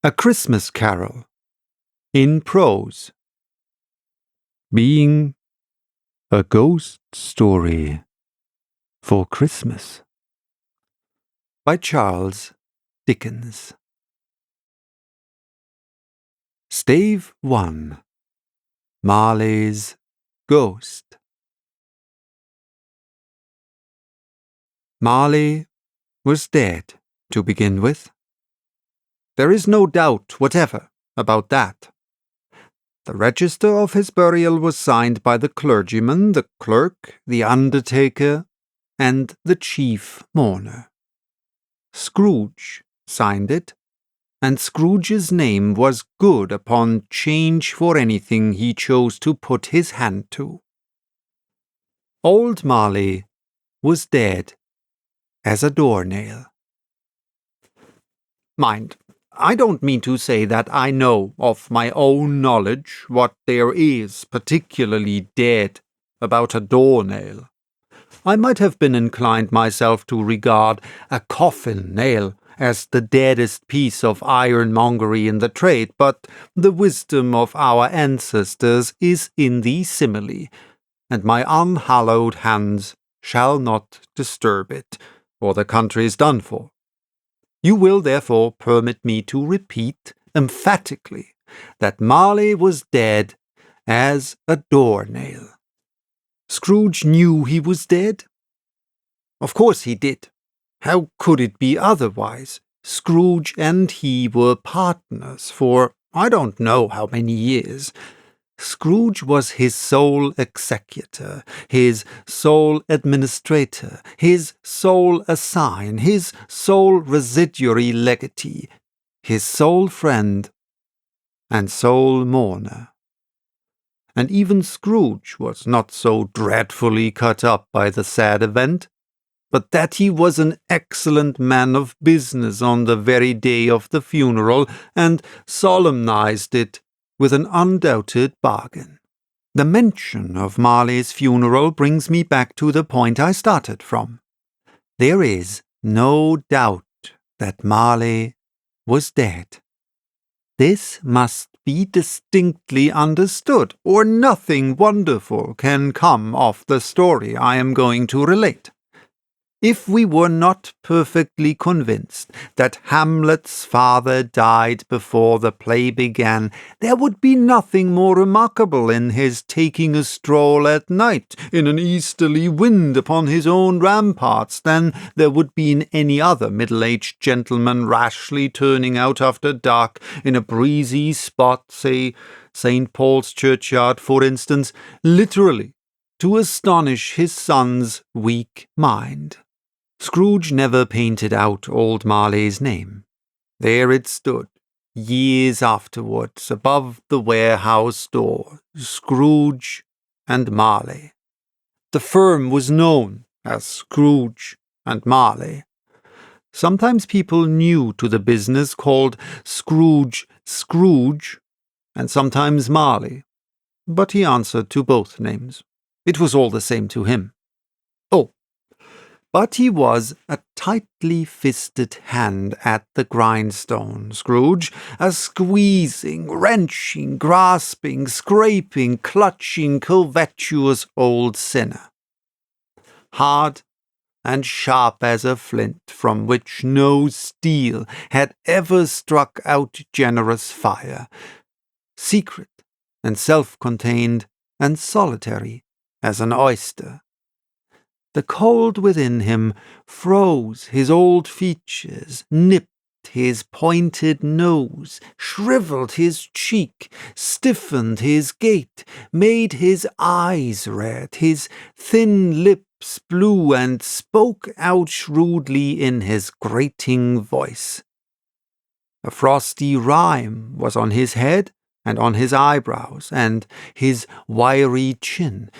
A Christmas Carol, in prose, being a ghost story for Christmas, by Charles Dickens. Stave 1. Marley's Ghost. Marley was dead, to begin with. There is no doubt whatever about that. The register of his burial was signed by the clergyman, the clerk, the undertaker, and the chief mourner. Scrooge signed it, and Scrooge's name was good upon change for anything he chose to put his hand to. Old Marley was dead as a doornail. Mind, I don't mean to say that I know of my own knowledge what there is particularly dead about a doornail. I might have been inclined myself to regard a coffin nail as the deadest piece of ironmongery in the trade, but the wisdom of our ancestors is in the simile, and my unhallowed hands shall not disturb it, or the country's done for. You will therefore permit me to repeat emphatically that Marley was dead as a doornail. Scrooge knew he was dead? Of course he did. How could it be otherwise? Scrooge and he were partners for I don't know how many years. Scrooge was his sole executor, his sole administrator, his sole assign, his sole residuary legatee, his sole friend, and sole mourner. And even Scrooge was not so dreadfully cut up by the sad event, but that he was an excellent man of business on the very day of the funeral, and solemnized it with an undoubted bargain. The mention of Marley's funeral brings me back to the point I started from. There is no doubt that Marley was dead. This must be distinctly understood, or nothing wonderful can come of the story I am going to relate. If we were not perfectly convinced that Hamlet's father died before the play began, there would be nothing more remarkable in his taking a stroll at night in an easterly wind upon his own ramparts than there would be in any other middle-aged gentleman rashly turning out after dark in a breezy spot, say St. Paul's churchyard, for instance, literally to astonish his son's weak mind. Scrooge never painted out old Marley's name. There it stood, years afterwards, above the warehouse door, Scrooge and Marley. The firm was known as Scrooge and Marley. Sometimes people new to the business called Scrooge, and sometimes Marley, but he answered to both names. It was all the same to him. Oh, but he was a tightly fisted hand at the grindstone, Scrooge, a squeezing, wrenching, grasping, scraping, clutching, covetous old sinner. Hard and sharp as a flint, from which no steel had ever struck out generous fire, secret and self-contained and solitary as an oyster. The cold within him froze his old features, nipped his pointed nose, shriveled his cheek, stiffened his gait, made his eyes red, his thin lips blue, and spoke out shrewdly in his grating voice. A frosty rime was on his head and on his eyebrows and his wiry chin.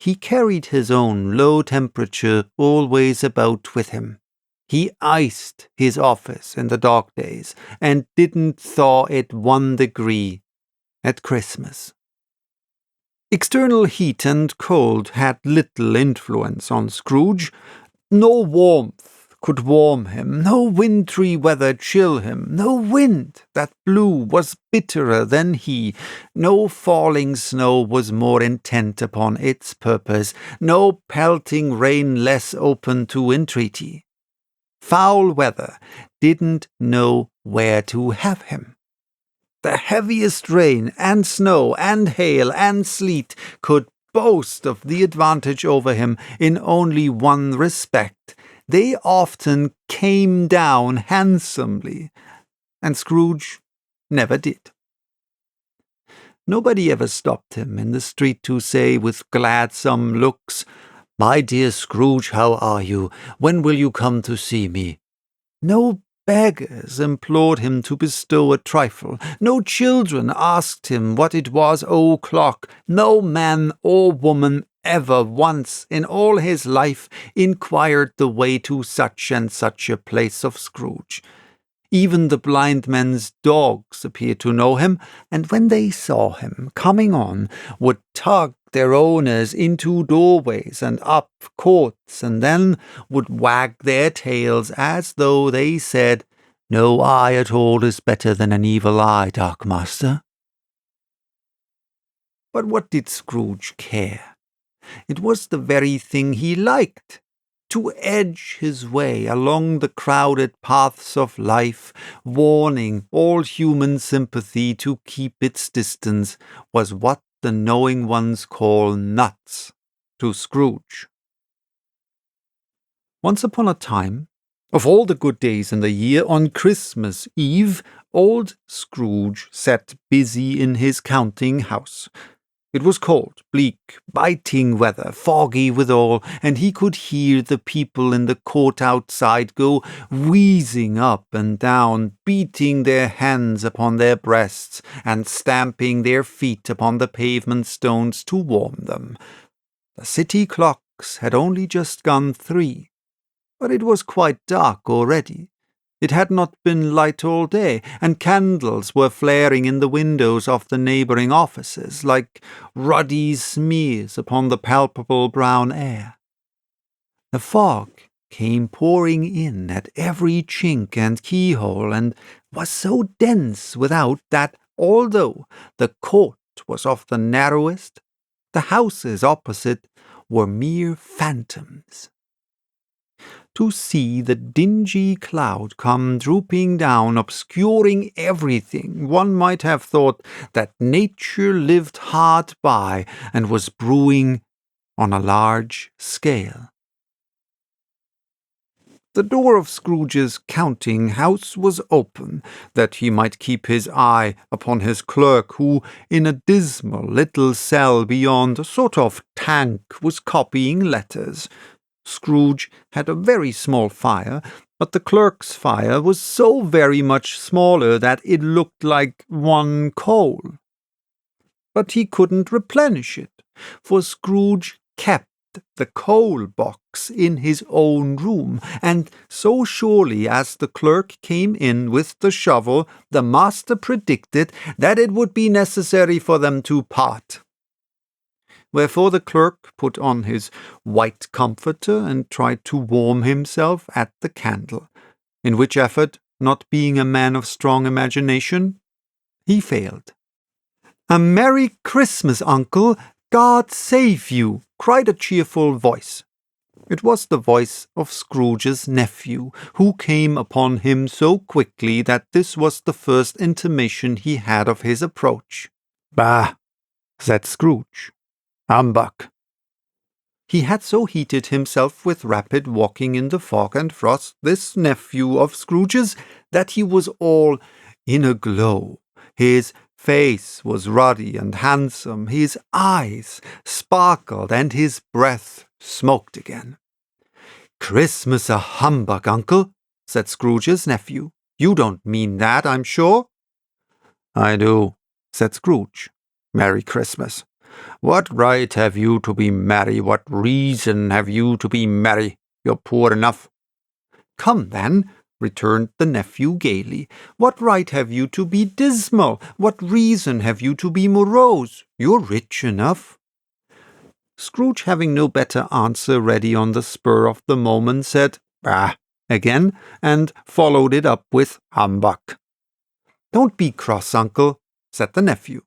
He carried his own low temperature always about with him. He iced his office in the dog days, and didn't thaw it 1 degree at Christmas. External heat and cold had little influence on Scrooge. No warmth could warm him, no wintry weather chill him, no wind that blew was bitterer than he, no falling snow was more intent upon its purpose, no pelting rain less open to entreaty. Foul weather didn't know where to have him. The heaviest rain and snow and hail and sleet could boast of the advantage over him in only one respect. They often came down handsomely, and Scrooge never did. Nobody ever stopped him in the street to say with gladsome looks, "My dear Scrooge, how are you? When will you come to see me?" No beggars implored him to bestow a trifle. No children asked him what it was o'clock. No man or woman ever once in all his life inquired the way to such and such a place of Scrooge. Even the blind men's dogs appeared to know him, and when they saw him coming on, would tug their owners into doorways and up courts, and then would wag their tails as though they said, "No eye at all is better than an evil eye, dark master." But what did Scrooge care? It was the very thing he liked. To edge his way along the crowded paths of life, warning all human sympathy to keep its distance, was what the knowing ones call nuts to Scrooge. Once upon a time, of all the good days in the year, on Christmas Eve, old Scrooge sat busy in his counting-house. It was cold, bleak, biting weather, foggy withal, and he could hear the people in the court outside go wheezing up and down, beating their hands upon their breasts, and stamping their feet upon the pavement stones to warm them. The city clocks had only just gone 3, but it was quite dark already. It had not been light all day, and candles were flaring in the windows of the neighbouring offices, like ruddy smears upon the palpable brown air. The fog came pouring in at every chink and keyhole, and was so dense without that, although the court was of the narrowest, the houses opposite were mere phantoms. To see the dingy cloud come drooping down, obscuring everything, one might have thought that nature lived hard by and was brewing on a large scale. The door of Scrooge's counting-house was open, that he might keep his eye upon his clerk, who, in a dismal little cell beyond, a sort of tank, was copying letters. Scrooge had a very small fire, but the clerk's fire was so very much smaller that it looked like one coal. But he couldn't replenish it, for Scrooge kept the coal box in his own room, and so surely as the clerk came in with the shovel, the master predicted that it would be necessary for them to part. Wherefore the clerk put on his white comforter and tried to warm himself at the candle, in which effort, not being a man of strong imagination, he failed. "A Merry Christmas, Uncle! God save you!" cried a cheerful voice. It was the voice of Scrooge's nephew, who came upon him so quickly that this was the first intimation he had of his approach. "Bah!" said Scrooge. "Humbug!" He had so heated himself with rapid walking in the fog and frost, this nephew of Scrooge's, that he was all in a glow. His face was ruddy and handsome, his eyes sparkled, and his breath smoked again. "Christmas a humbug, Uncle," said Scrooge's nephew. "You don't mean that, I'm sure." "I do," said Scrooge. "Merry Christmas. What right have you to be merry? What reason have you to be merry? You're poor enough." "Come, then," returned the nephew gaily. "What right have you to be dismal? What reason have you to be morose? You're rich enough." Scrooge, having no better answer ready on the spur of the moment, said, "Ah, again, and followed it up with humbug. "Don't be cross, uncle," said the nephew.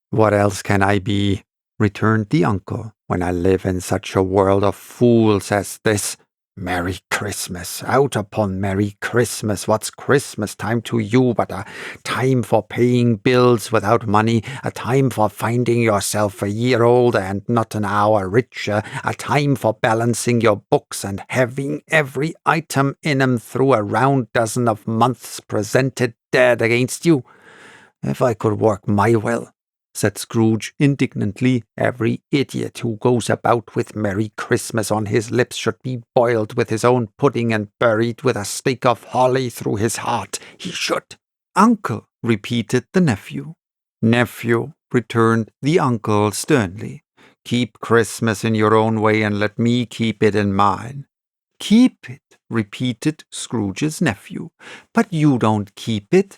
"What else can I be?" returned the uncle, "when I live in such a world of fools as this? Merry Christmas, out upon Merry Christmas. What's Christmas time to you but a time for paying bills without money, a time for finding yourself a year older and not an hour richer, a time for balancing your books and having every item in 'em through a round dozen of months presented dead against you? If I could work my will," said Scrooge indignantly, "every idiot who goes about with Merry Christmas on his lips should be boiled with his own pudding and buried with a stake of holly through his heart. He should." "Uncle," repeated the nephew. "Nephew," returned the uncle sternly, "keep Christmas in your own way and let me keep it in mine." "Keep it," repeated Scrooge's nephew. "But you don't keep it."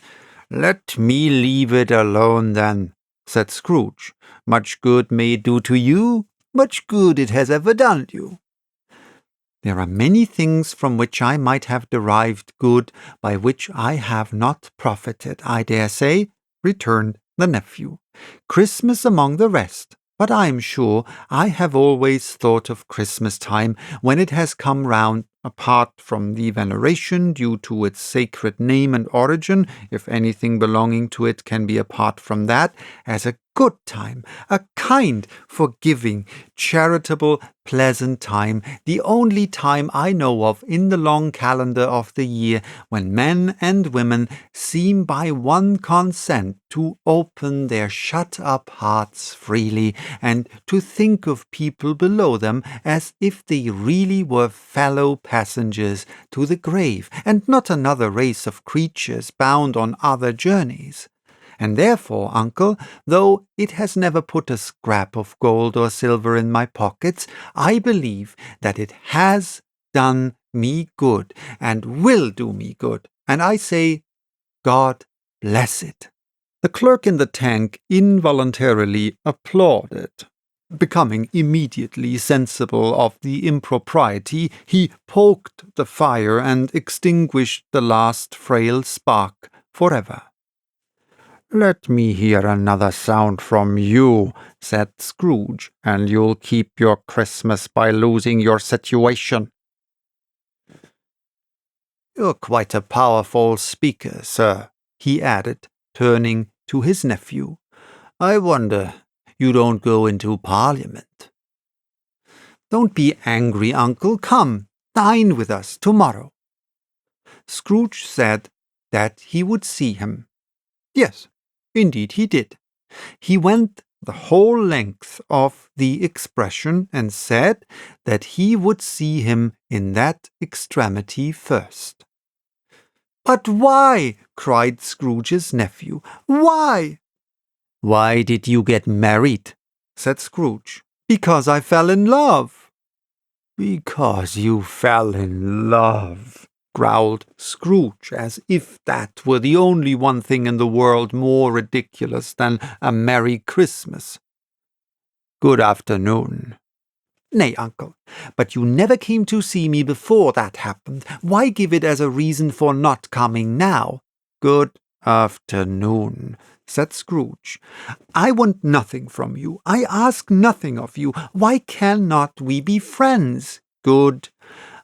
"Let me leave it alone, then," said Scrooge. "Much good may it do to you, much good it has ever done you." "There are many things from which I might have derived good, by which I have not profited, I dare say," returned the nephew. "Christmas among the rest. But I am sure I have always thought of Christmas time, when it has come round, apart from the veneration due to its sacred name and origin, if anything belonging to it can be apart from that, as a good time, a kind, forgiving, charitable, pleasant time, the only time I know of in the long calendar of the year, when men and women seem by one consent to open their shut-up hearts freely, and to think of people below them as if they really were fellow passengers to the grave, and not another race of creatures bound on other journeys. And therefore, uncle, though it has never put a scrap of gold or silver in my pockets, I believe that it has done me good, and will do me good, and I say, God bless it." The clerk in the tank involuntarily applauded. Becoming immediately sensible of the impropriety, he poked the fire and extinguished the last frail spark forever. "Let me hear another sound from you," said Scrooge, "and you'll keep your Christmas by losing your situation." "You're quite a powerful speaker, sir," he added, turning to his nephew. "I wonder you don't go into Parliament." "Don't be angry, uncle. Come, dine with us tomorrow." Scrooge said that he would see him. Yes, indeed he did. He went the whole length of the expression and said that he would see him in that extremity first. "But why?" cried Scrooge's nephew. "Why?" "Why did you get married?" said Scrooge. "Because I fell in love." "Because you fell in love," growled Scrooge, as if that were the only one thing in the world more ridiculous than a Merry Christmas. "Good afternoon." "Nay, uncle, but you never came to see me before that happened. Why give it as a reason for not coming now?" "Good afternoon," said Scrooge. "I want nothing from you. I ask nothing of you. Why cannot we be friends?" "Good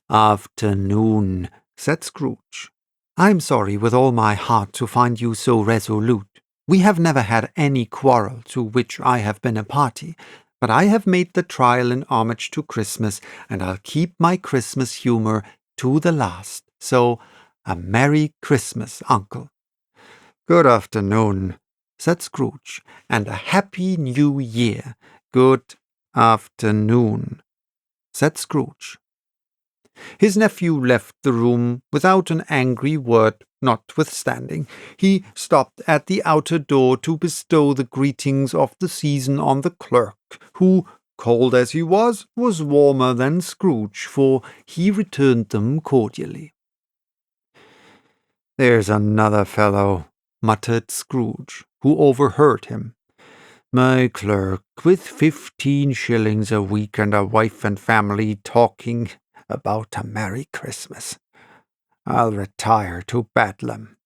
afternoon," said Scrooge. "I'm sorry with all my heart to find you so resolute. We have never had any quarrel to which I have been a party, but I have made the trial in homage to Christmas, and I'll keep my Christmas humour to the last. So, a Merry Christmas, uncle." "Good afternoon," said Scrooge, "and a Happy New Year." "Good afternoon," said Scrooge. His nephew left the room without an angry word notwithstanding. He stopped at the outer door to bestow the greetings of the season on the clerk, who, cold as he was warmer than Scrooge, for he returned them cordially. "There's another fellow," muttered Scrooge, who overheard him. "My clerk, with 15 shillings a week and a wife and family, talking about a Merry Christmas. I'll retire to Bedlam."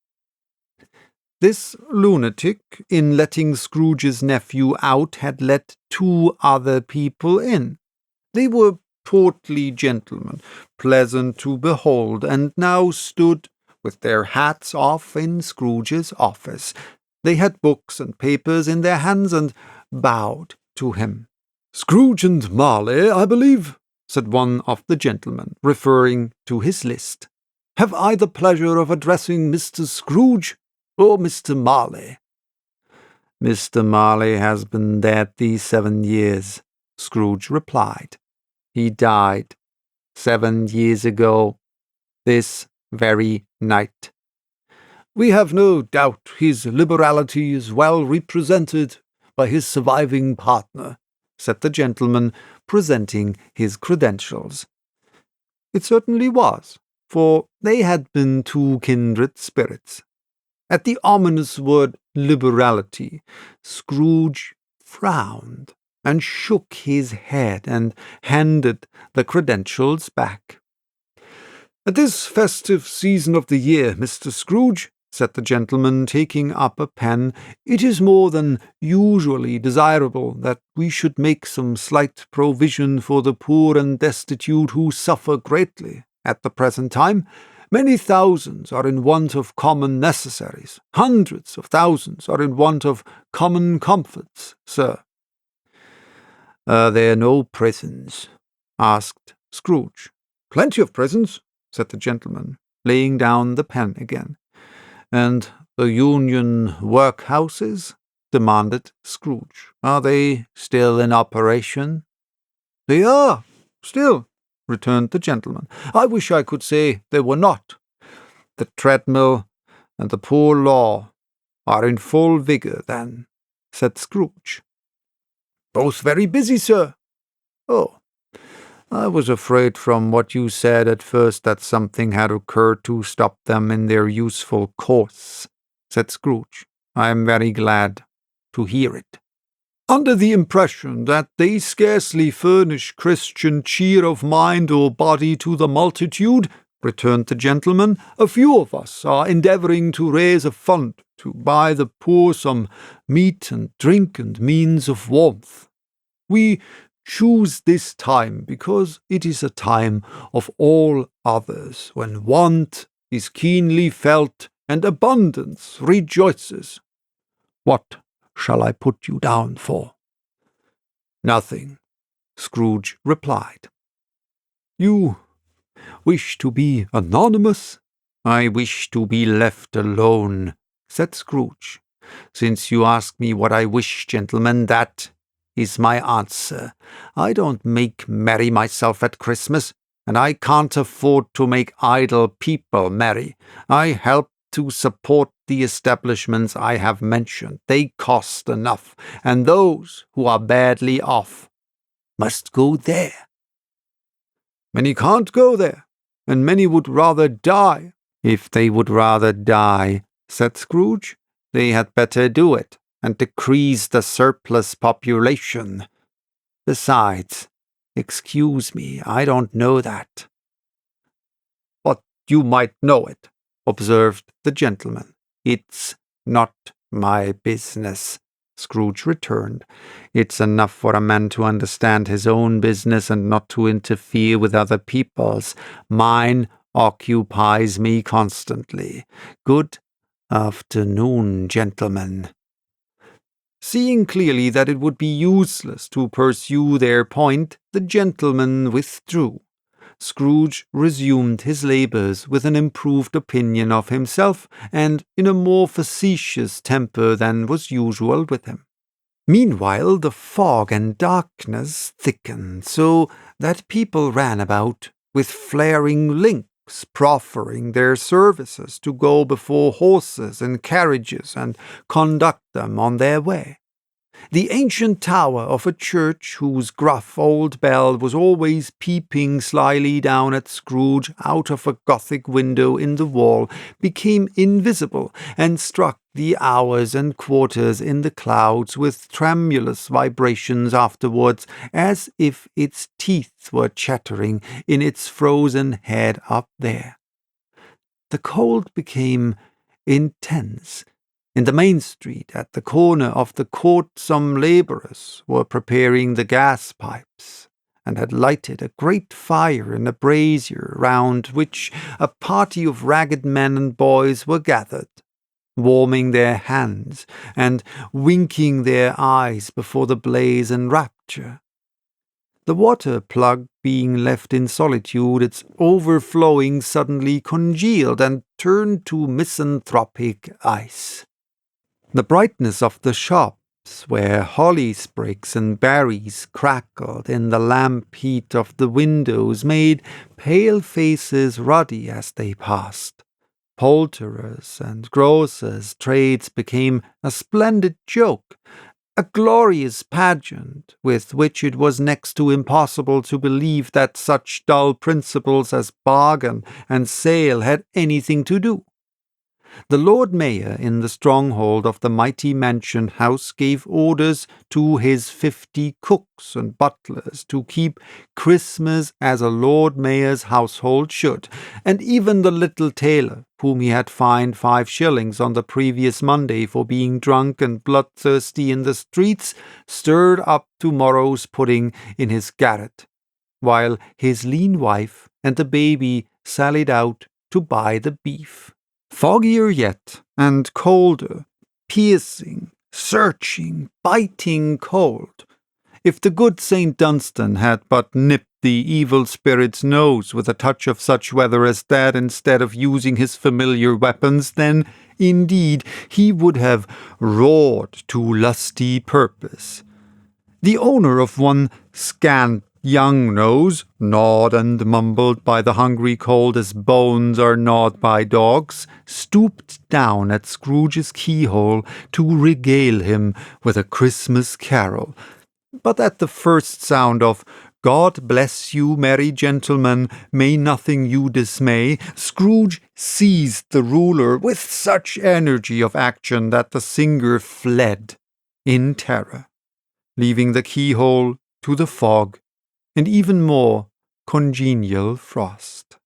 This lunatic, in letting Scrooge's nephew out, had let 2 other people in. They were portly gentlemen, pleasant to behold, and now stood with their hats off in Scrooge's office. They had books and papers in their hands and bowed to him. "Scrooge and Marley, I believe," said one of the gentlemen, referring to his list. "Have I the pleasure of addressing Mr. Scrooge or Mr. Marley?" "Mr. Marley has been dead these 7 years," Scrooge replied. "He died 7 years ago, this very night." "We have no doubt his liberality is well represented by his surviving partner," said the gentleman, presenting his credentials. It certainly was, for they had been 2 kindred spirits. At the ominous word liberality, Scrooge frowned and shook his head and handed the credentials back. "At this festive season of the year, Mr. Scrooge," said the gentleman, taking up a pen, "it is more than usually desirable that we should make some slight provision for the poor and destitute who suffer greatly at the present time. Many thousands are in want of common necessaries. Hundreds of thousands are in want of common comforts, sir." "Are there no prisons?" asked Scrooge. "Plenty of prisons," said the gentleman, laying down the pen again. "And the Union workhouses?" demanded Scrooge. "Are they still in operation?" "They are, still," returned the gentleman. "I wish I could say they were not. The treadmill and the poor law are in full vigour, then," said Scrooge. "Both very busy, sir." "Oh, I was afraid from what you said at first that something had occurred to stop them in their useful course," said Scrooge. "I am very glad to hear it." "Under the impression that they scarcely furnish Christian cheer of mind or body to the multitude," returned the gentleman, "a few of us are endeavouring to raise a fund to buy the poor some meat and drink and means of warmth. We choose this time because it is a time of all others when want is keenly felt and abundance rejoices. What shall I put you down for?" "Nothing," Scrooge replied. "You wish to be anonymous?" "I wish to be left alone," said Scrooge. "Since you ask me what I wish, gentlemen, that is my answer. I don't make merry myself at Christmas, and I can't afford to make idle people merry. I help to support the establishments I have mentioned. They cost enough, and those who are badly off must go there." "Many can't go there, and many would rather die." "If they would rather die," said Scrooge, "they had better do it and decrease the surplus population. Besides, excuse me, I don't know that." "But you might know it," observed the gentleman. "It's not my business," Scrooge returned. "It's enough for a man to understand his own business and not to interfere with other people's. Mine occupies me constantly. Good afternoon, gentlemen." Seeing clearly that it would be useless to pursue their point, the gentlemen withdrew. Scrooge resumed his labours with an improved opinion of himself, and in a more facetious temper than was usual with him. Meanwhile the fog and darkness thickened, so that people ran about with flaring links, proffering their services to go before horses and carriages and conduct them on their way. The ancient tower of a church, whose gruff old bell was always peeping slyly down at Scrooge out of a Gothic window in the wall, became invisible and struck the hours and quarters in the clouds with tremulous vibrations afterwards, as if its teeth were chattering in its frozen head up there. the cold became intense. In the main street, at the corner of the court, some labourers were preparing the gas pipes, and had lighted a great fire in a brazier, round which a party of ragged men and boys were gathered, warming their hands and winking their eyes before the blaze in rapture. The water plug being left in solitude, its overflowing suddenly congealed and turned to misanthropic ice. The brightness of the shops, where holly sprigs and berries crackled in the lamp heat of the windows, made pale faces ruddy as they passed. Poulterers' and grocers' trades became a splendid joke, a glorious pageant with which it was next to impossible to believe that such dull principles as bargain and sale had anything to do. The Lord Mayor in the stronghold of the mighty mansion house gave orders to his 50 cooks and butlers to keep Christmas as a Lord Mayor's household should, and even the little tailor, whom he had fined 5 shillings on the previous Monday for being drunk and bloodthirsty in the streets, stirred up tomorrow's pudding in his garret, while his lean wife and the baby sallied out to buy the beef. Foggier yet, and colder, piercing, searching, biting cold. If the good St. Dunstan had but nipped the evil spirit's nose with a touch of such weather as that instead of using his familiar weapons, then, indeed, he would have roared to lusty purpose. The owner of one scant young nose, gnawed and mumbled by the hungry cold as bones are gnawed by dogs, stooped down at Scrooge's keyhole to regale him with a Christmas carol. But at the first sound of "God bless you, merry gentlemen, may nothing you dismay," Scrooge seized the ruler with such energy of action that the singer fled in terror, leaving the keyhole to the fog and even more congenial frost.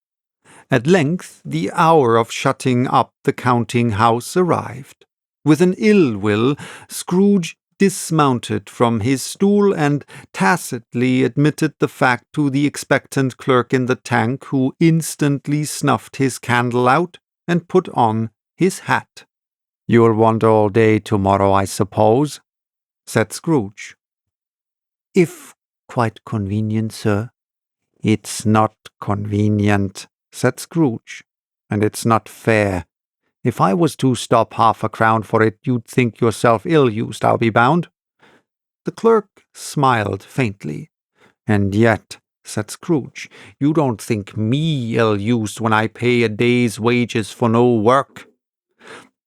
At length the hour of shutting up the counting-house arrived. With an ill will, Scrooge dismounted from his stool and tacitly admitted the fact to the expectant clerk in the tank, who instantly snuffed his candle out and put on his hat. "You'll want all day tomorrow, I suppose?" said Scrooge. "If quite convenient, sir." "It's not convenient," said Scrooge, "and it's not fair. If I was to stop half a crown for it, you'd think yourself ill-used, I'll be bound." The clerk smiled faintly. "And yet," said Scrooge, "you don't think me ill-used when I pay a day's wages for no work."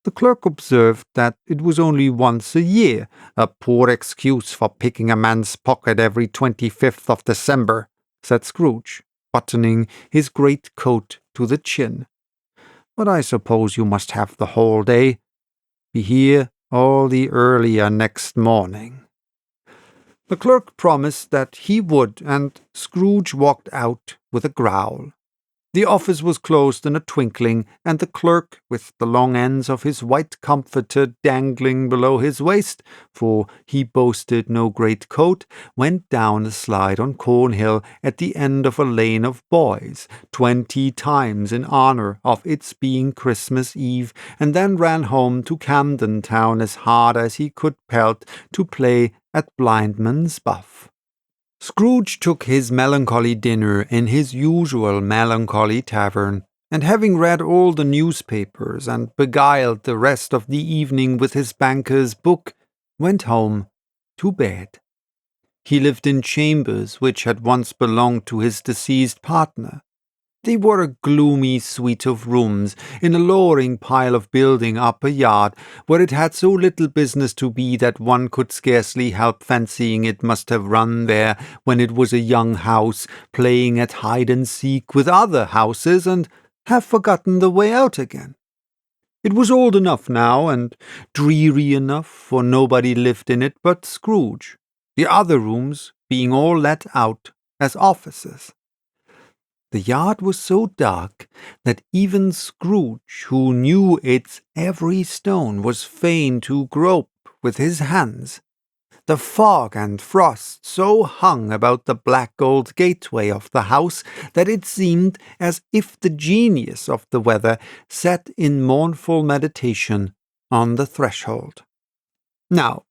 The clerk observed that it was only once a year, a poor excuse for picking a man's pocket every 25th of December, said Scrooge, buttoning his great coat to the chin. "But I suppose you must have the whole day. Be here all the earlier next morning." The clerk promised that he would, and Scrooge walked out with a growl. The office was closed in a twinkling, and the clerk, with the long ends of his white comforter dangling below his waist, for he boasted no great coat, went down the slide on Cornhill at the end of a lane of boys, 20 times in honour of its being Christmas Eve, and then ran home to Camden Town as hard as he could pelt to play at blindman's buff. Scrooge took his melancholy dinner in his usual melancholy tavern, and having read all the newspapers and beguiled the rest of the evening with his banker's book, went home to bed. He lived in chambers which had once belonged to his deceased partner. They were a gloomy suite of rooms in a lowering pile of building up a yard, where it had so little business to be that one could scarcely help fancying it must have run there when it was a young house, playing at hide-and-seek with other houses, and have forgotten the way out again. It was old enough now, and dreary enough, for nobody lived in it but Scrooge, the other rooms being all let out as offices. The yard was so dark that even Scrooge, who knew its every stone, was fain to grope with his hands. The fog and frost so hung about the black old gateway of the house that it seemed as if the genius of the weather sat in mournful meditation on the threshold. Now,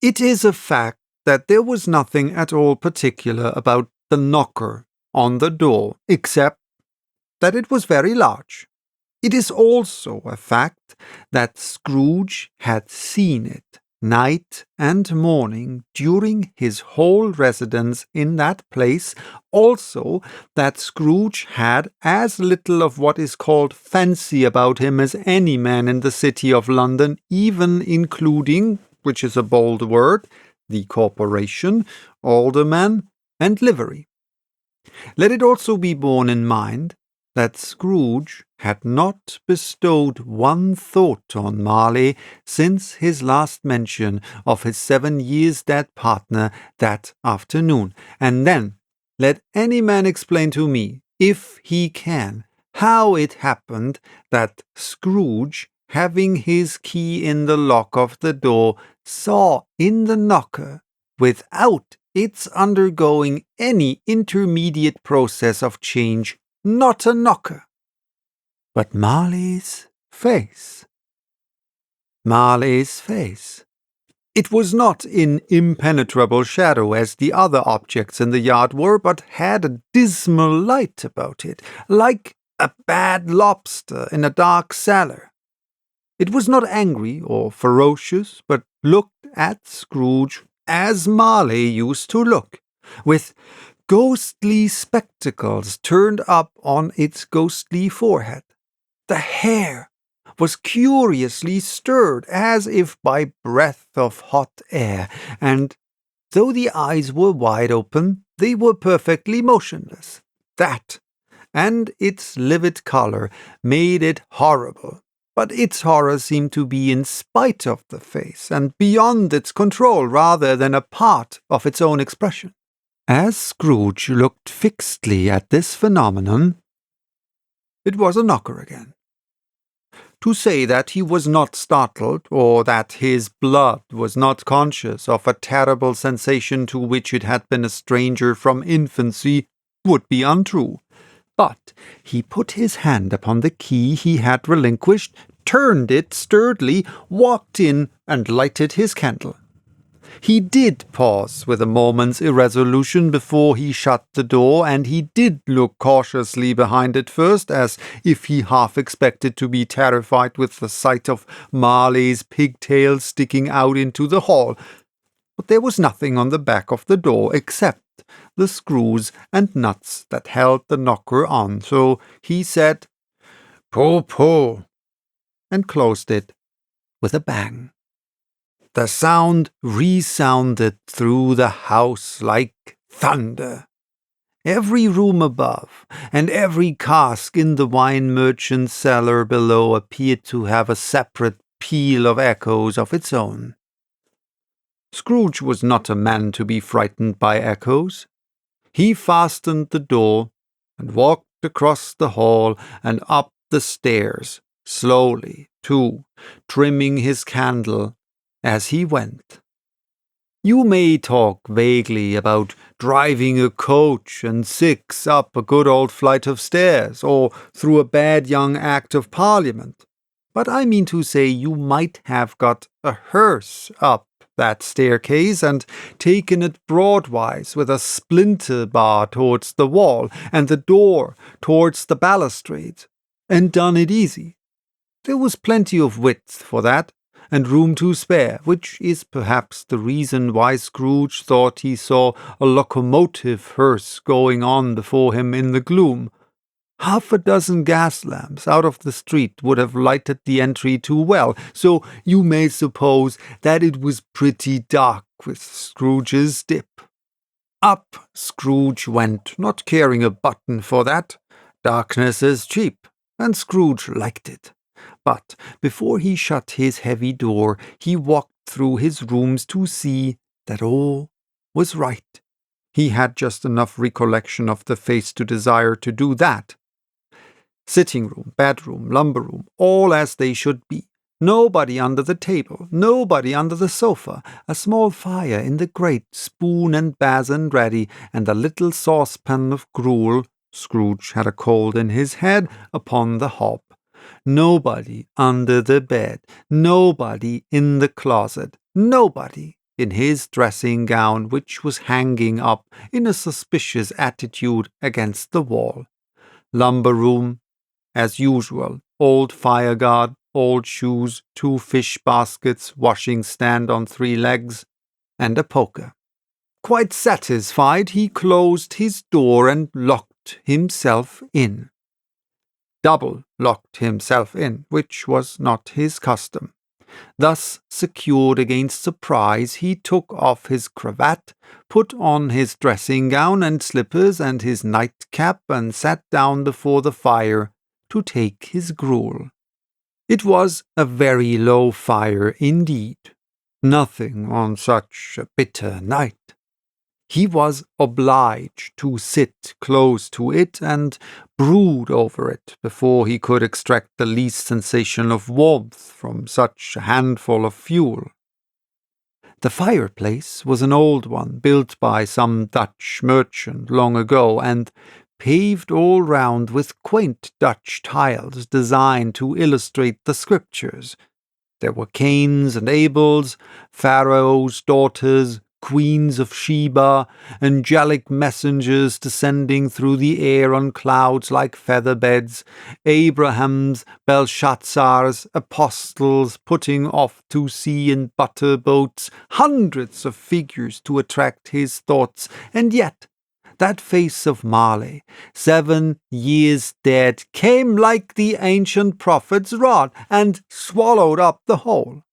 it is a fact that there was nothing at all particular about the knocker on the door, except that it was very large. It is also a fact that Scrooge had seen it night and morning during his whole residence in that place, also that Scrooge had as little of what is called fancy about him as any man in the city of London, even including, which is a bold word, the corporation, alderman, and livery. Let it also be borne in mind that Scrooge had not bestowed one thought on Marley since his last mention of his 7 years dead partner that afternoon. And then let any man explain to me, if he can, how it happened that Scrooge, having his key in the lock of the door, saw in the knocker, without its undergoing any intermediate process of change, not a knocker, but Marley's face. Marley's face. It was not in impenetrable shadow as the other objects in the yard were, but had a dismal light about it, like a bad lobster in a dark cellar. It was not angry or ferocious, but looked at Scrooge as Marley used to look, with ghostly spectacles turned up on its ghostly forehead. The hair was curiously stirred as if by breath of hot air, and though the eyes were wide open, they were perfectly motionless. That, and its livid color, made it horrible. But its horror seemed to be in spite of the face, and beyond its control rather than a part of its own expression. As Scrooge looked fixedly at this phenomenon, it was a knocker again. To say that he was not startled, or that his blood was not conscious of a terrible sensation to which it had been a stranger from infancy, would be untrue. But he put his hand upon the key he had relinquished, turned it sturdily, walked in, and lighted his candle. He did pause with a moment's irresolution before he shut the door, and he did look cautiously behind it first, as if he half expected to be terrified with the sight of Marley's pigtails sticking out into the hall. But there was nothing on the back of the door except the screws and nuts that held the knocker on, so he said, "Pooh, pooh," and closed it with a bang. The sound resounded through the house like thunder. Every room above, and every cask in the wine merchant's cellar below appeared to have a separate peal of echoes of its own. Scrooge was not a man to be frightened by echoes. He fastened the door, and walked across the hall and up the stairs, slowly, too, trimming his candle as he went. You may talk vaguely about driving a coach and six up a good old flight of stairs, or through a bad young Act of Parliament, but I mean to say you might have got a hearse up that staircase and taken it broadwise with a splinter bar towards the wall and the door towards the balustrade, and done it easy. There was plenty of width for that, and room to spare, which is perhaps the reason why Scrooge thought he saw a locomotive hearse going on before him in the gloom. Half a dozen gas lamps out of the street would have lighted the entry too well, so you may suppose that it was pretty dark with Scrooge's dip. Up Scrooge went, not caring a button for that. Darkness is cheap, and Scrooge liked it. But before he shut his heavy door, he walked through his rooms to see that all was right. He had just enough recollection of the face to desire to do that. Sitting room, bedroom, lumber room, all as they should be. Nobody under the table, nobody under the sofa, a small fire in the grate, spoon and basin ready, and a little saucepan of gruel — Scrooge had a cold in his head — upon the hob. Nobody under the bed, nobody in the closet, nobody in his dressing gown, which was hanging up in a suspicious attitude against the wall. Lumber room, as usual, old fireguard, old shoes, 2 fish baskets, washing stand on 3 legs, and a poker. Quite satisfied, he closed his door and locked himself in. Double locked himself in, which was not his custom. Thus secured against surprise, he took off his cravat, put on his dressing gown and slippers and his nightcap, and sat down before the fire to take his gruel. It was a very low fire indeed. Nothing on such a bitter night. He was obliged to sit close to it and brood over it before he could extract the least sensation of warmth from such a handful of fuel. The fireplace was an old one, built by some Dutch merchant long ago, and paved all round with quaint Dutch tiles designed to illustrate the scriptures. There were Cains and Abels, Pharaoh's daughters, queens of Sheba, angelic messengers descending through the air on clouds like feather beds, Abrahams, Belshazzars, apostles putting off to sea in butter boats, hundreds of figures to attract his thoughts, and yet that face of Marley, 7 years dead, came like the ancient prophet's rod, and swallowed up the whole.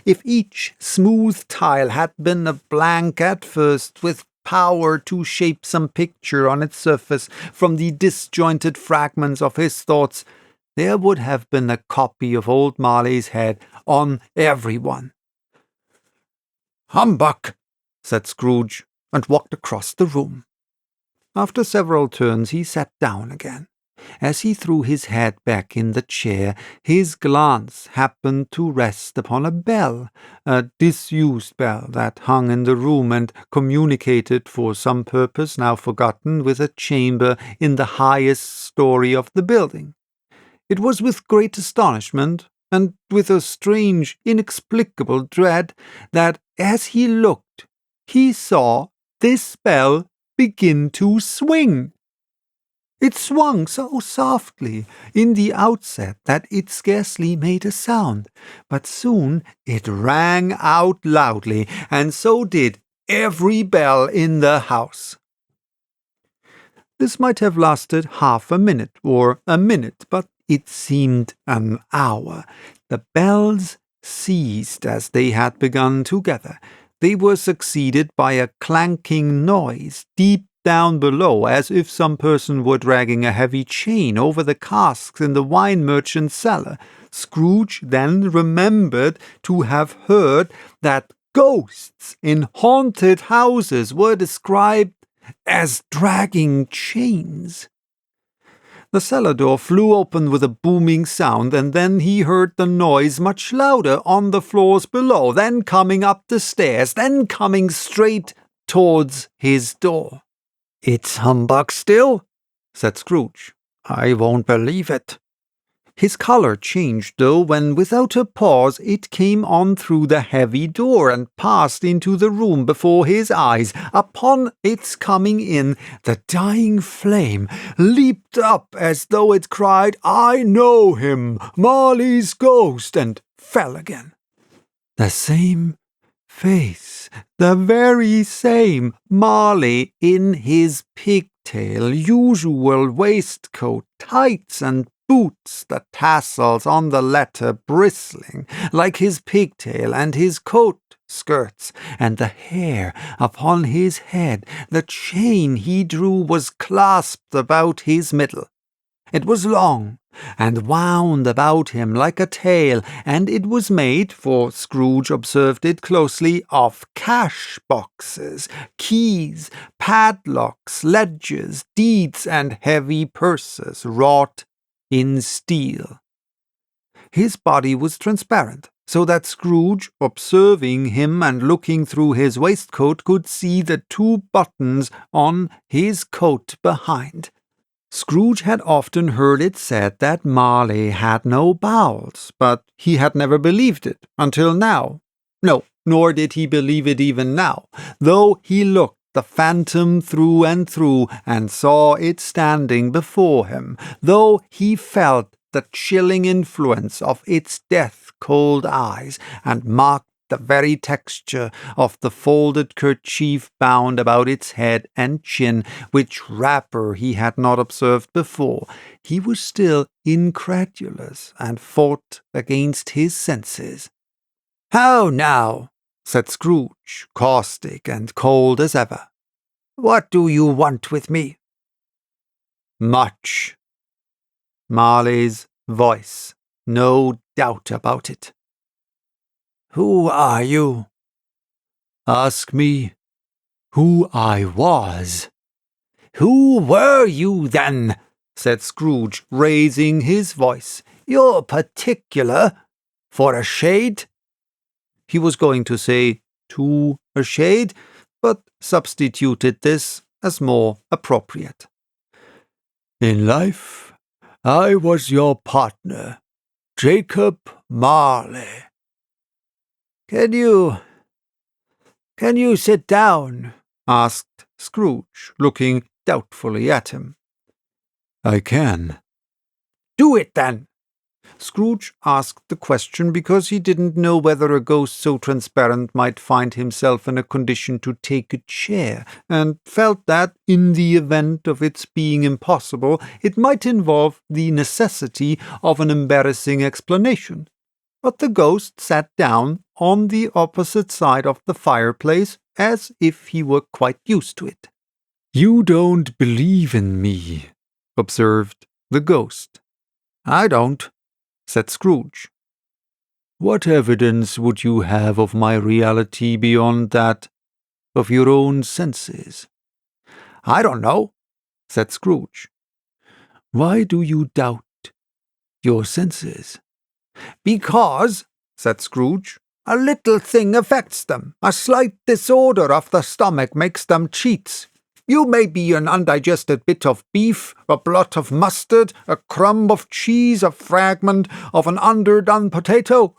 If each smooth tile had been a blank at first, with power to shape some picture on its surface from the disjointed fragments of his thoughts, there would have been a copy of old Marley's head on every one. "Humbug!" said Scrooge, and walked across the room. After several turns he sat down again. As he threw his head back in the chair, his glance happened to rest upon a bell, a disused bell that hung in the room and communicated for some purpose now forgotten with a chamber in the highest story of the building. It was with great astonishment, and with a strange, inexplicable dread, that as he looked, he saw this bell begin to swing. It swung so softly in the outset that it scarcely made a sound, but soon it rang out loudly, and so did every bell in the house. This might have lasted half a minute or a minute, but it seemed an hour. The bells ceased as they had begun together. They were succeeded by a clanking noise deep down below, as if some person were dragging a heavy chain over the casks in the wine merchant's cellar. Scrooge then remembered to have heard that ghosts in haunted houses were described as dragging chains. The cellar door flew open with a booming sound, and then he heard the noise much louder on the floors below, then coming up the stairs, then coming straight towards his door. "It's humbug still," said Scrooge. "I won't believe it." His colour changed, though, when without a pause it came on through the heavy door and passed into the room before his eyes. Upon its coming in, the dying flame leaped up as though it cried, "I know him, Marley's ghost," and fell again. The same face, the very same Marley in his pigtail, usual waistcoat, tights and boots, the tassels on the latter bristling like his pigtail and his coat skirts, and the hair upon his head. The chain he drew was clasped about his middle. It was long, and wound about him like a tail, and it was made, for Scrooge observed it closely, of cash-boxes, keys, padlocks, ledgers, deeds, and heavy purses wrought in steel. His body was transparent, so that Scrooge, observing him and looking through his waistcoat, could see the 2 buttons on his coat behind. Scrooge had often heard it said that Marley had no bowels, but he had never believed it until now. No, nor did he believe it even now, though he looked the phantom through and through and saw it standing before him, though he felt the chilling influence of its death-cold eyes, and marked the very texture of the folded kerchief bound about its head and chin, which wrapper he had not observed before. He was still incredulous, and fought against his senses. "How now?" said Scrooge, caustic and cold as ever. "What do you want with me?" "Much." Marley's voice, no doubt about it. "Who are you?" "Ask me who I was." "Who were you, then?" said Scrooge, raising his voice. "You're particular. For a shade?" He was going to say "to a shade," but substituted this as more appropriate. "In life, I was your partner, Jacob Marley." Can you sit down?" asked Scrooge, looking doubtfully at him. "I can." "Do it, then." Scrooge asked the question because he didn't know whether a ghost so transparent might find himself in a condition to take a chair, and felt that, in the event of its being impossible, it might involve the necessity of an embarrassing explanation. But the ghost sat down on the opposite side of the fireplace, as if he were quite used to it. "You don't believe in me," observed the ghost. "I don't," said Scrooge. "What evidence would you have of my reality beyond that of your own senses?" "I don't know," said Scrooge. "Why do you doubt your senses?" "Because," said Scrooge, "a little thing affects them. A slight disorder of the stomach makes them cheats. You may be an undigested bit of beef, a blot of mustard, a crumb of cheese, a fragment of an underdone potato.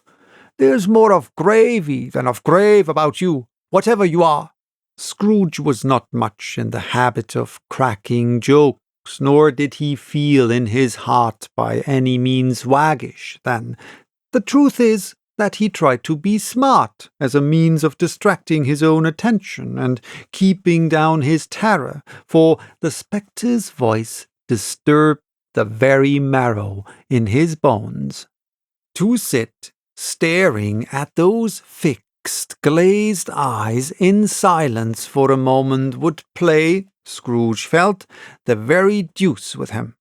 There's more of gravy than of grave about you, whatever you are." Scrooge was not much in the habit of cracking jokes, nor did he feel in his heart by any means waggish then. The truth is that he tried to be smart as a means of distracting his own attention and keeping down his terror, for the spectre's voice disturbed the very marrow in his bones. To sit staring at those fixed, glazed eyes in silence for a moment would play, Scrooge felt, the very deuce with him.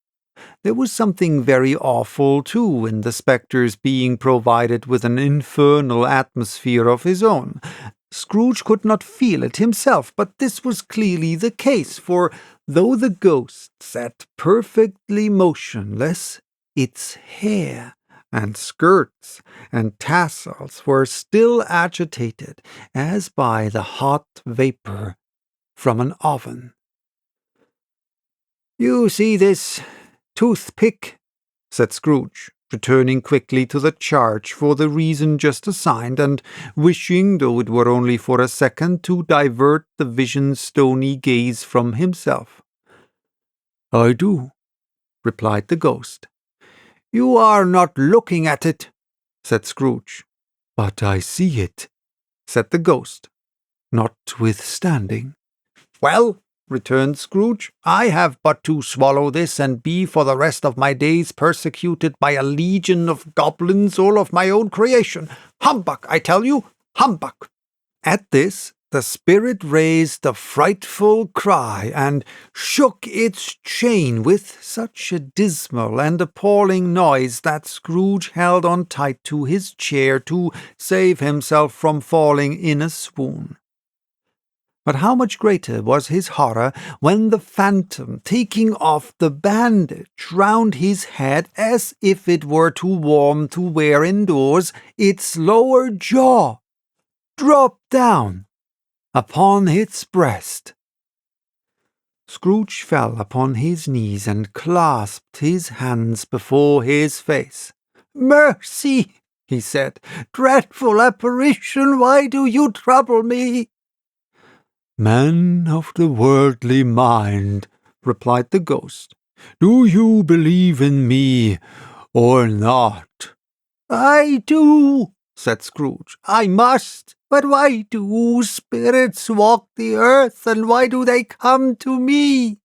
There was something very awful, too, in the spectre's being provided with an infernal atmosphere of his own. Scrooge could not feel it himself, but this was clearly the case, for though the ghost sat perfectly motionless, its hair and skirts and tassels were still agitated, as by the hot vapour from an oven. "You see this toothpick?" said Scrooge, returning quickly to the charge for the reason just assigned, and wishing, though it were only for a second, to divert the vision's stony gaze from himself. "I do," replied the ghost. "You are not looking at it," said Scrooge. "But I see it," said the ghost, notwithstanding. "Well," returned Scrooge, "I have but to swallow this, and be for the rest of my days persecuted by a legion of goblins, all of my own creation. Humbug, I tell you, humbug!" At this, The spirit raised a frightful cry and shook its chain with such a dismal and appalling noise that Scrooge held on tight to his chair to save himself from falling in a swoon. But how much greater was his horror when the phantom, taking off the bandage round his head as if it were too warm to wear indoors, its lower jaw dropped down upon its breast. Scrooge fell upon his knees and clasped his hands before his face. "Mercy!" he said. "Dreadful apparition, why do you trouble me?" "Man of the worldly mind," replied the ghost, "do you believe in me or not?" "I do," said Scrooge. "I must. But why do spirits walk the earth, and why do they come to me?"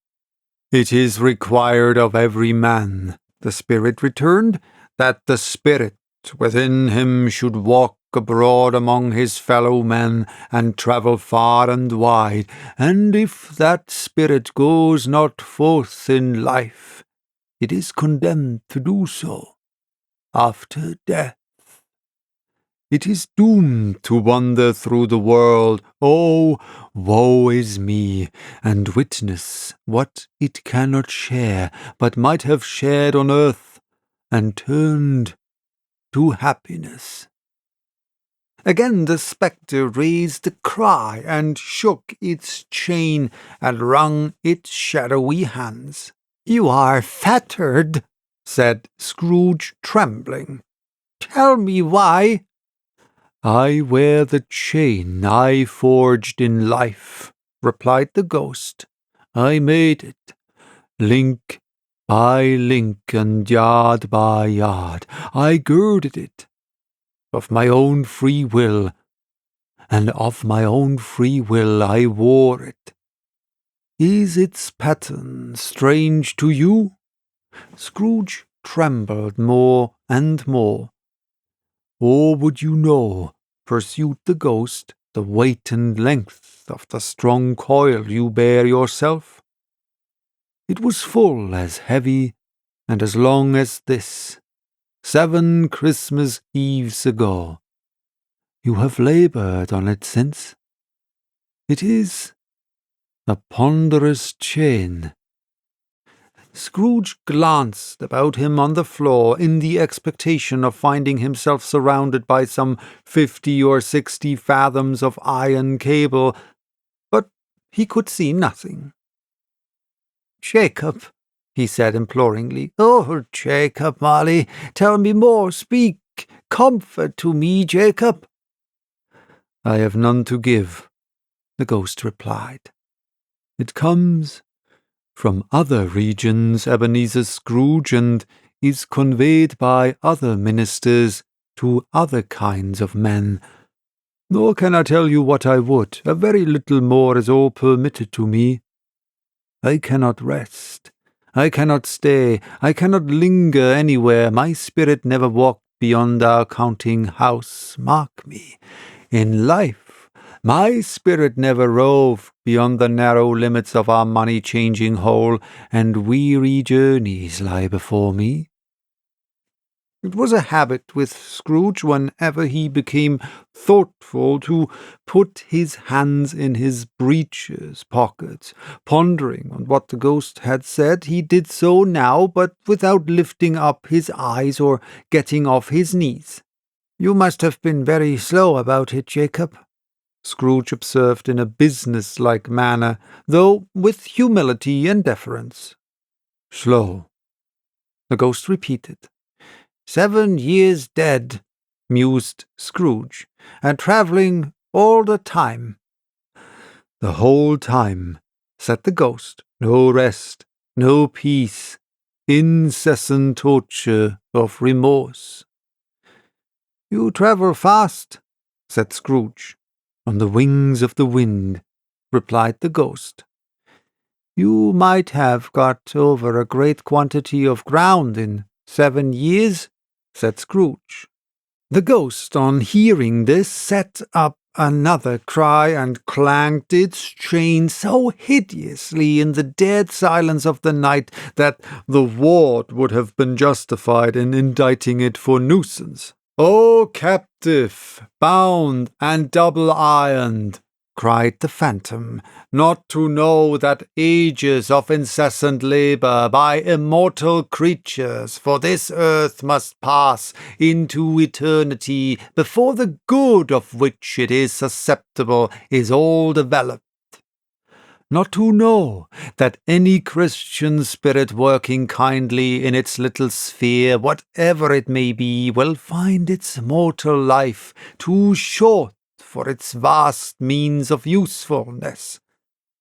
"It is required of every man," the spirit returned, "that the spirit within him should walk abroad among his fellow men, and travel far and wide, and if that spirit goes not forth in life, it is condemned to do so after death. It is doomed to wander through the world, oh, woe is me, and witness what it cannot share, but might have shared on earth, and turned to happiness." Again the spectre raised a cry, and shook its chain, and wrung its shadowy hands. "You are fettered," said Scrooge, trembling. "Tell me why." "I wear the chain I forged in life," replied the ghost. "I made it, link by link and yard by yard. I girded it of my own free will, and of my own free will I wore it. Is its pattern strange to you?" Scrooge trembled more and more. "Or would you know," pursued the ghost, "the weight and length of the strong coil you bear yourself? It was full as heavy and as long as this, 7 Christmas Eves ago. You have laboured on it since. It is a ponderous chain." Scrooge glanced about him on the floor in the expectation of finding himself surrounded by some 50 or 60 fathoms of iron cable, but he could see nothing. "Jacob," he said imploringly. "Oh, Jacob, Marley, tell me more. Speak comfort to me, Jacob." "I have none to give," the ghost replied. "It comes from other regions, Ebenezer Scrooge, and is conveyed by other ministers to other kinds of men. Nor can I tell you what I would. A very little more is all permitted to me. I cannot rest. I cannot stay. I cannot linger anywhere. My spirit never walked beyond our counting house. Mark me. In life, my spirit never roved beyond the narrow limits of our money-changing hole, and weary journeys lie before me." It was a habit with Scrooge, whenever he became thoughtful, to put his hands in his breeches pockets, pondering on what the ghost had said. He did so now, but without lifting up his eyes or getting off his knees. "You must have been very slow about it, Jacob," Scrooge observed in a business-like manner, though with humility and deference. "Slow," the ghost repeated. 7 years dead," mused Scrooge, "and travelling all the time." "The whole time," said the ghost. "No rest, no peace, incessant torture of remorse." "You travel fast," said Scrooge. "On the wings of the wind," replied the ghost. "You might have got over a great quantity of ground in 7 years, said Scrooge. The ghost, on hearing this, sat up Another cry, and clanked its chain so hideously in the dead silence of the night that the ward would have been justified in indicting it for nuisance. "O captive, bound and double-ironed," cried the phantom, "not to know that ages of incessant labour by immortal creatures for this earth must pass into eternity before the good of which it is susceptible is all developed. Not to know that any Christian spirit working kindly in its little sphere, whatever it may be, will find its mortal life too short for its vast means of usefulness.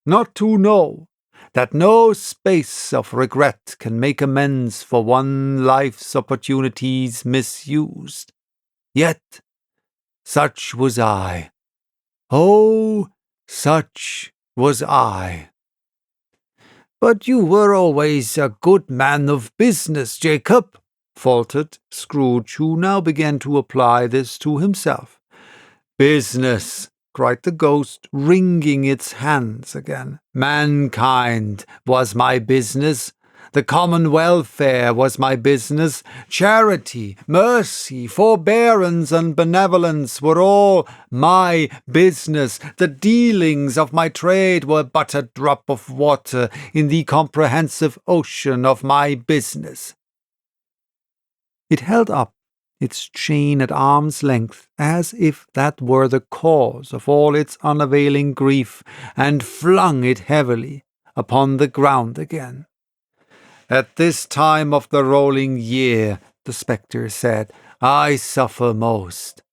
Not to know that no space of regret can make amends for one life's opportunities misused. Yet such was I. Oh, such was I." "But you were always a good man of business, Jacob," faltered Scrooge, who now began to apply this to himself. "Business!" cried the ghost, wringing its hands again. "Mankind was my business. The common welfare was my business. Charity, mercy, forbearance, and benevolence were all my business. The dealings of my trade were but a drop of water in the comprehensive ocean of my business." It held up its chain at arm's length, as if that were the cause of all its unavailing grief, and flung it heavily upon the ground again. "At this time of the rolling year," the spectre said, "I suffer most.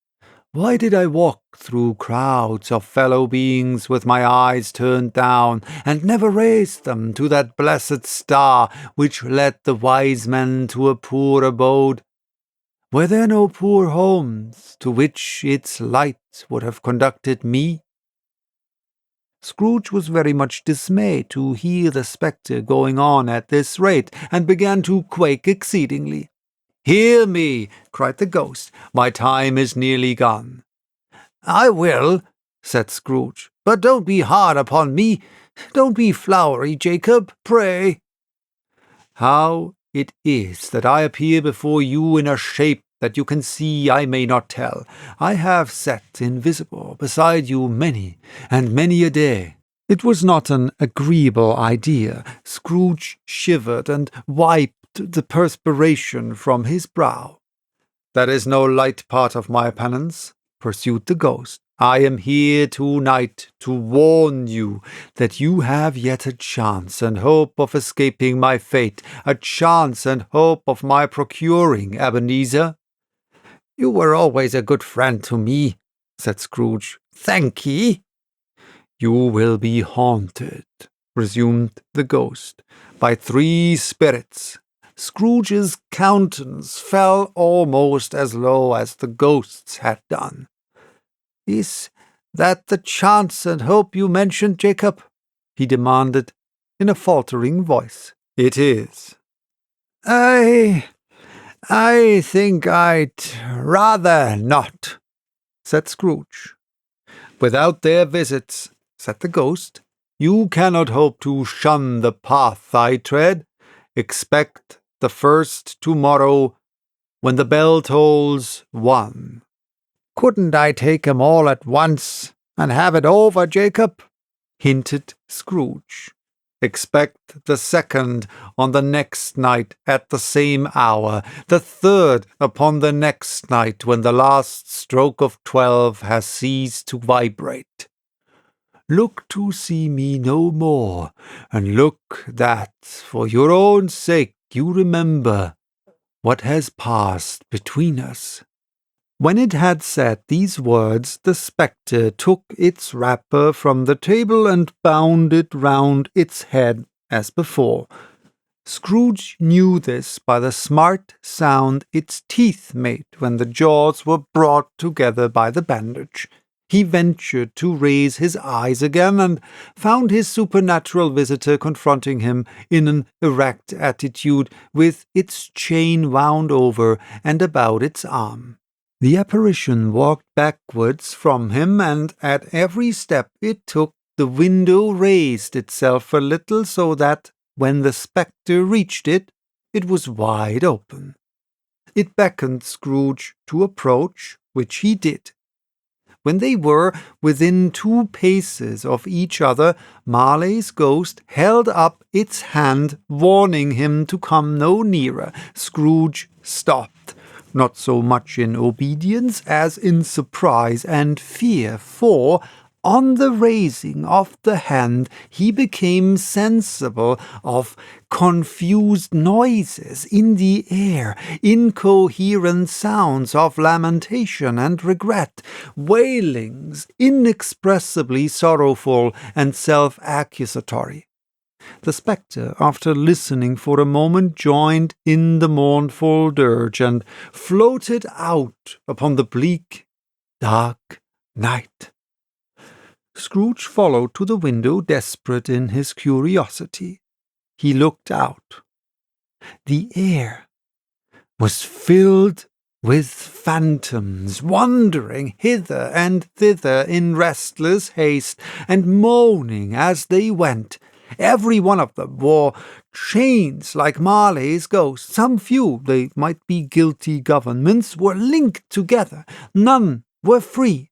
Why did I walk through crowds of fellow beings with my eyes turned down, and never raise them to that blessed star which led the wise men to a poor abode? Were there no poor homes to which its light would have conducted me?" Scrooge was very much dismayed to hear the spectre going on at this rate, and began to quake exceedingly. "Hear me!" cried the ghost. "My time is nearly gone." "I will," said Scrooge. "But don't be hard upon me. Don't be flowery, Jacob, pray." "How it is that I appear before you in a shape that you can see I may not tell. I have sat invisible beside you many and many a day." It was not an agreeable idea. Scrooge shivered and wiped the perspiration from his brow. "That is no light part of my penance," pursued the ghost. "I am here tonight to warn you that you have yet a chance and hope of escaping my fate, a chance and hope of my procuring Ebenezer." "You were always a good friend to me," said Scrooge. "Thank ye." "You will be haunted," resumed the ghost, "by 3 spirits." Scrooge's countenance fell almost as low as the ghost's had done. "Is that the chance and hope you mentioned, Jacob?" he demanded, in a faltering voice. "It is." I think I'd rather not," said Scrooge. "Without their visits," said the ghost, "you cannot hope to shun the path I tread. Expect the first tomorrow, when the bell tolls 1. "Couldn't I take 'em all at once, and have it over, Jacob?" hinted Scrooge. "Expect the second on the next night at the same hour, the third upon the next night when the last stroke of 12 has ceased to vibrate. Look to see me no more, and look that, for your own sake, you remember what has passed between us." When it had said these words, the spectre took its wrapper from the table and bound it round its head as before. Scrooge knew this by the smart sound its teeth made when the jaws were brought together by the bandage. He ventured to raise his eyes again, and found his supernatural visitor confronting him in an erect attitude, with its chain wound over and about its arm. The apparition walked backwards from him, and at every step it took, the window raised itself a little so that, when the spectre reached it, it was wide open. It beckoned Scrooge to approach, which he did. When they were within 2 paces of each other, Marley's ghost held up its hand, warning him to come no nearer. Scrooge stopped, not so much in obedience as in surprise and fear, for, on the raising of the hand, he became sensible of confused noises in the air, incoherent sounds of lamentation and regret, wailings inexpressibly sorrowful and self-accusatory. The spectre, after listening for a moment, joined in the mournful dirge and floated out upon the bleak, dark night. Scrooge followed to the window, desperate in his curiosity. He looked out. The air was filled with phantoms, wandering hither and thither in restless haste, and moaning as they went. Every one of them wore chains like Marley's ghost. Some few, they might be guilty governments, were linked together. None were free.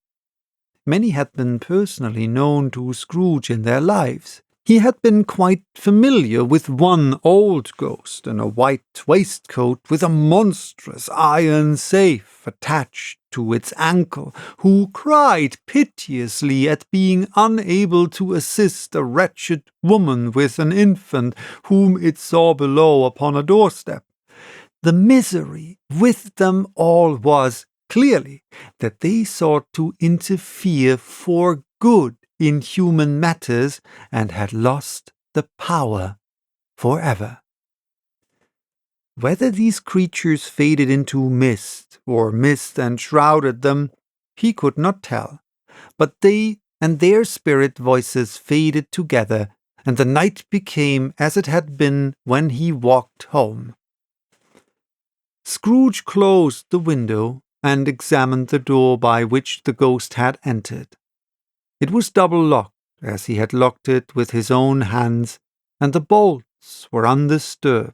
Many had been personally known to Scrooge in their lives. He had been quite familiar with one old ghost in a white waistcoat with a monstrous iron safe attached to its ankle, who cried piteously at being unable to assist a wretched woman with an infant whom it saw below upon a doorstep. The misery with them all was, clearly, that they sought to interfere for good in human matters and had lost the power forever. Whether these creatures faded into mist, or mist enshrouded them, he could not tell, but they and their spirit voices faded together, and the night became as it had been when he walked home. Scrooge closed the window and examined the door by which the ghost had entered. It was double-locked, as he had locked it with his own hands, and the bolts were undisturbed.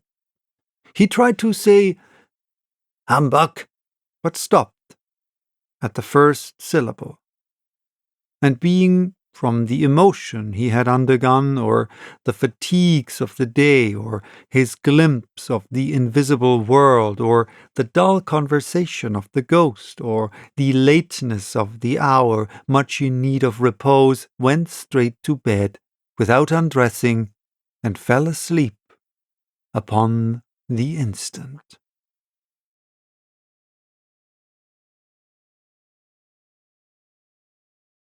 He tried to say, "Humbug," but stopped at the first syllable. And being, from the emotion he had undergone, or the fatigues of the day, or his glimpse of the invisible world, or the dull conversation of the ghost, or the lateness of the hour, much in need of repose, went straight to bed, without undressing, and fell asleep upon the instant.